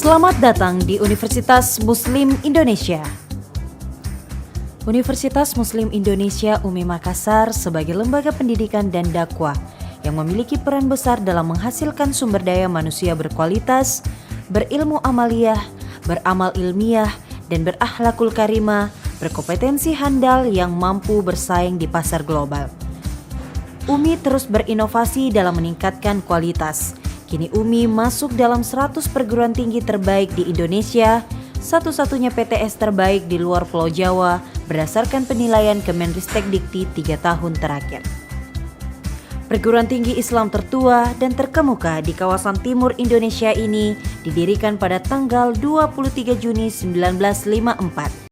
Selamat datang di Universitas Muslim Indonesia. Universitas Muslim Indonesia UMI Makassar sebagai lembaga pendidikan dan dakwah yang memiliki peran besar dalam menghasilkan sumber daya manusia berkualitas, berilmu amaliyah, beramal ilmiah, dan berakhlakul karimah, berkompetensi handal yang mampu bersaing di pasar global. UMI terus berinovasi dalam meningkatkan kualitas. Kini UMI masuk dalam 100 perguruan tinggi terbaik di Indonesia, satu-satunya PTS terbaik di luar Pulau Jawa berdasarkan penilaian Kemenristek Dikti 3 tahun terakhir. Perguruan tinggi Islam tertua dan terkemuka di kawasan timur Indonesia ini didirikan pada tanggal 23 Juni 1954.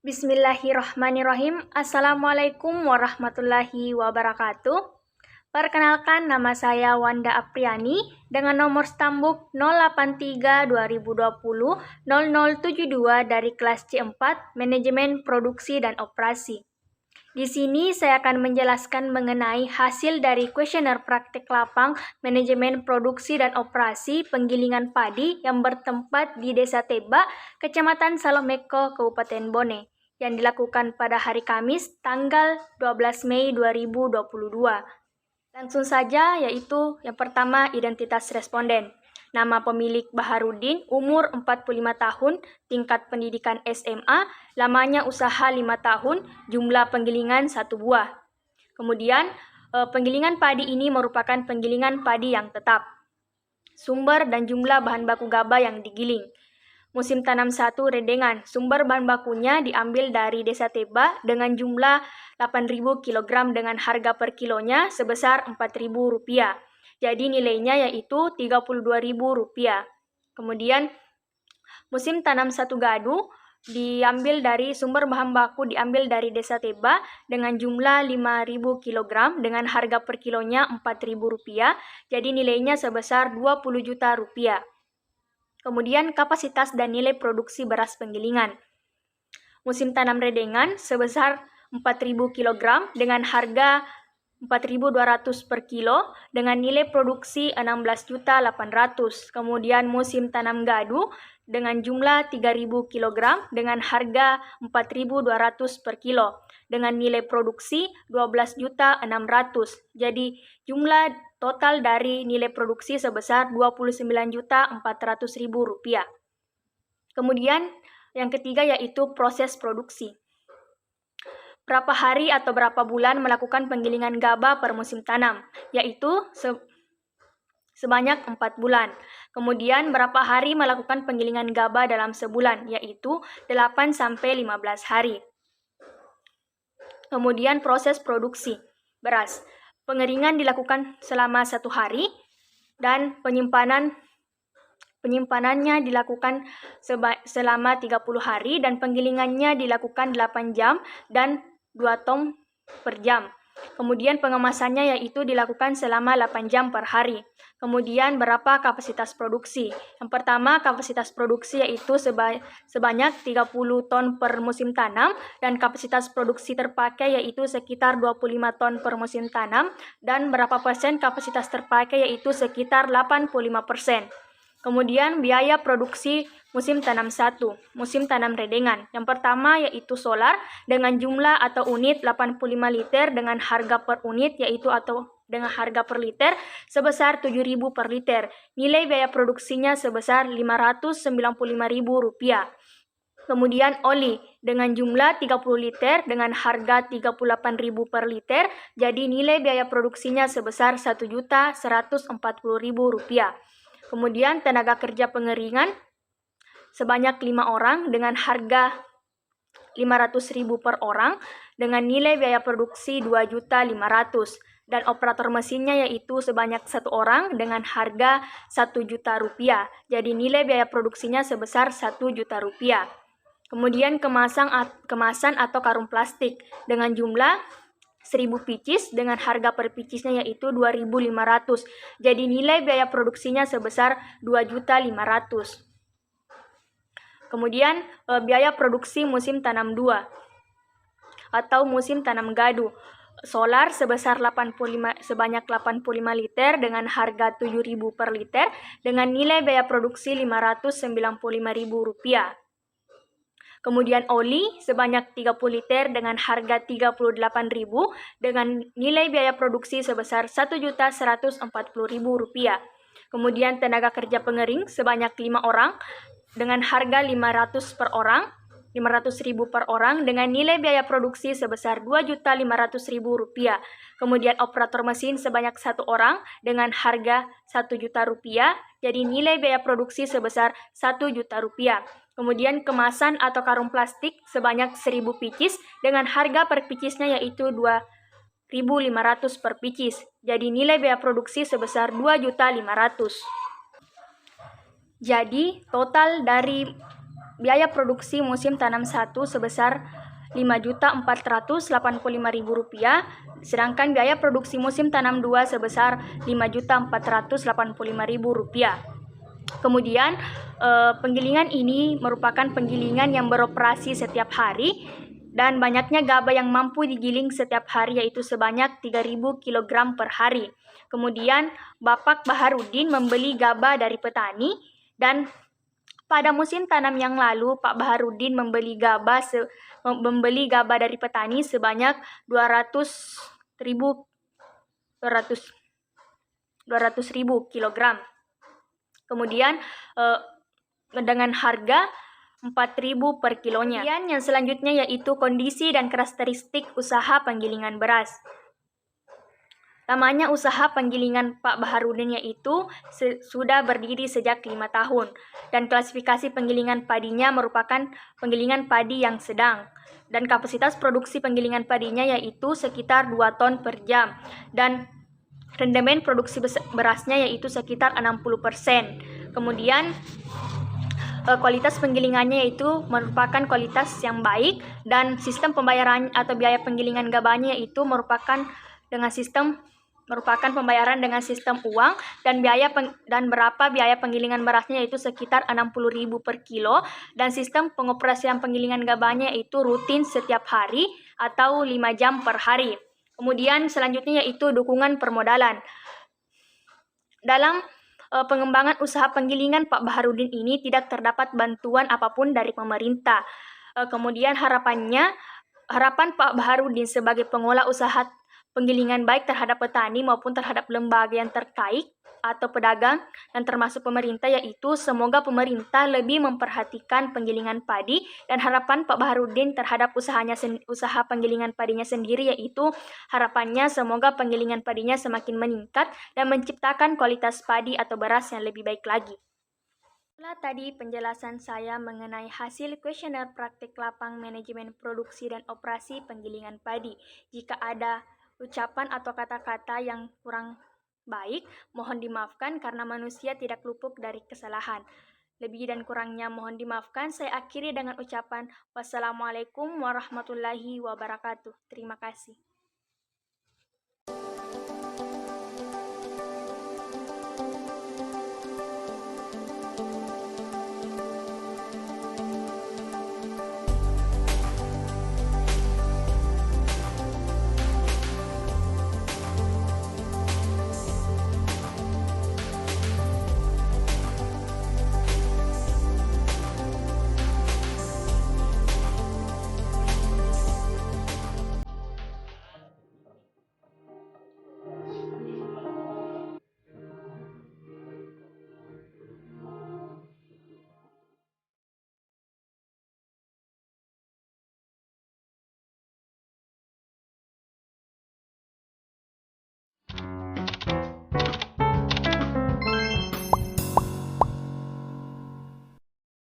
Bismillahirrahmanirrahim. Assalamualaikum warahmatullahi wabarakatuh. Perkenalkan, nama saya Wanda Apriani dengan nomor stambuk 083 2020 0072 dari kelas C4 Manajemen Produksi dan Operasi. Di sini saya akan menjelaskan mengenai hasil dari kuesioner praktik lapang manajemen produksi dan operasi penggilingan padi yang bertempat di Desa Teba, Kecamatan Salomeko, Kabupaten Bone, yang dilakukan pada hari Kamis tanggal 12 Mei 2022. Langsung saja, yaitu yang pertama identitas responden. Nama pemilik Baharudin, umur 45 tahun, tingkat pendidikan SMA, lamanya usaha 5 tahun, jumlah penggilingan 1 buah. Kemudian, penggilingan padi ini merupakan penggilingan padi yang tetap. Sumber dan jumlah bahan baku gaba yang digiling. Musim tanam 1 redengan, sumber bahan bakunya diambil dari Desa Teba dengan jumlah 8.000 kg dengan harga per kilonya sebesar Rp4.000. Jadi nilainya yaitu Rp32.000. Kemudian musim tanam 1 gadu diambil dari sumber bahan baku diambil dari Desa Teba dengan jumlah 5.000 kg dengan harga per kilonya Rp4.000. Jadi nilainya sebesar Rp20 juta. Kemudian kapasitas dan nilai produksi beras penggilingan. Musim tanam redengan sebesar 4.000 kg dengan harga 4.200 per kilo dengan nilai produksi 16.800. Kemudian musim tanam gadu dengan jumlah 3.000 kg dengan harga 4.200 per kilo dengan nilai produksi 12.600. Jadi jumlah total dari nilai produksi sebesar Rp29.400.000. Kemudian yang ketiga yaitu proses produksi. Berapa hari atau berapa bulan melakukan penggilingan gaba per musim tanam, yaitu sebanyak 4 bulan. Kemudian berapa hari melakukan penggilingan gaba dalam sebulan, yaitu 8-15 hari. Kemudian proses produksi beras. Pengeringan dilakukan selama 1 hari dan penyimpanannya dilakukan selama 30 hari dan penggilingannya dilakukan 8 jam dan 2 ton per jam. Kemudian pengemasannya yaitu dilakukan selama 8 jam per hari. Kemudian berapa kapasitas produksi? Yang pertama, kapasitas produksi yaitu sebanyak 30 ton per musim tanam dan kapasitas produksi terpakai yaitu sekitar 25 ton per musim tanam dan berapa persen kapasitas terpakai yaitu sekitar 85%. Kemudian biaya produksi musim tanam 1, musim tanam redengan. Yang pertama yaitu solar dengan jumlah atau unit 85 liter dengan harga per unit yaitu atau dengan harga per liter sebesar Rp7.000 per liter. Nilai biaya produksinya sebesar Rp595.000. Kemudian oli dengan jumlah 30 liter dengan harga Rp38.000 per liter. Jadi nilai biaya produksinya sebesar Rp1.140.000. Kemudian tenaga kerja pengeringan sebanyak 5 orang dengan harga 500.000 per orang dengan nilai biaya produksi 2.500.000 dan operator mesinnya yaitu sebanyak 1 orang dengan harga 1 juta rupiah. Jadi nilai biaya produksinya sebesar 1 juta rupiah. Kemudian kemasan atau karung plastik dengan jumlah 1.000 pieces dengan harga per pieces-nya yaitu 2.500. Jadi nilai biaya produksinya sebesar 2.500.000. Kemudian biaya produksi musim tanam 2 atau musim tanam gadu. Solar sebanyak 85 liter dengan harga 7.000 per liter dengan nilai biaya produksi Rp595.000. Kemudian oli sebanyak 30 liter dengan harga Rp38.000 dengan nilai biaya produksi sebesar Rp1.140.000. Kemudian tenaga kerja pengering sebanyak 5 orang dengan harga 500.000 per orang dengan nilai biaya produksi sebesar Rp2.500.000. Kemudian operator mesin sebanyak 1 orang dengan harga Rp1 juta. Jadi nilai biaya produksi sebesar Rp1 juta. Kemudian kemasan atau karung plastik sebanyak 1.000 pieces dengan harga per piecesnya yaitu Rp2.500 per pieces. Jadi nilai biaya produksi sebesar Rp2.500.000. Jadi total dari biaya produksi musim tanam 1 sebesar Rp5.485.000, sedangkan biaya produksi musim tanam 2 sebesar Rp5.485.000. Kemudian penggilingan ini merupakan penggilingan yang beroperasi setiap hari dan banyaknya gabah yang mampu digiling setiap hari yaitu sebanyak 3.000 kg per hari. Kemudian Bapak Baharudin membeli gabah dari petani dan pada musim tanam yang lalu Pak Baharudin membeli gabah dari petani sebanyak 200.000 kilogram. Kemudian dengan harga Rp4.000 per kilonya. Kemudian yang selanjutnya yaitu kondisi dan karakteristik usaha penggilingan beras. Lamanya usaha penggilingan Pak Baharudin yaitu sudah berdiri sejak 5 tahun dan klasifikasi penggilingan padinya merupakan penggilingan padi yang sedang dan kapasitas produksi penggilingan padinya yaitu sekitar 2 ton per jam dan rendemen produksi berasnya yaitu sekitar 60%. Kemudian kualitas penggilingannya yaitu merupakan kualitas yang baik dan sistem pembayaran atau biaya penggilingan gabahnya yaitu merupakan pembayaran dengan sistem uang dan berapa biaya penggilingan berasnya yaitu sekitar 60.000 per kilo dan sistem pengoperasian penggilingan gabahnya yaitu rutin setiap hari atau 5 jam per hari. Kemudian selanjutnya yaitu dukungan permodalan. Dalam pengembangan usaha penggilingan Pak Baharudin ini tidak terdapat bantuan apapun dari pemerintah. Kemudian harapan Pak Baharudin sebagai pengolah usaha penggilingan baik terhadap petani maupun terhadap lembaga yang terkait atau pedagang dan termasuk pemerintah yaitu semoga pemerintah lebih memperhatikan penggilingan padi dan harapan Pak Baharudin terhadap usaha penggilingan padinya sendiri yaitu harapannya semoga penggilingan padinya semakin meningkat dan menciptakan kualitas padi atau beras yang lebih baik lagi. Itulah tadi penjelasan saya mengenai hasil kuesioner praktik lapang manajemen produksi dan operasi penggilingan padi. Jika ada ucapan atau kata-kata yang kurang baik, mohon dimaafkan karena manusia tidak luput dari kesalahan. Lebih dan kurangnya mohon dimaafkan. Saya akhiri dengan ucapan wassalamualaikum warahmatullahi wabarakatuh. Terima kasih.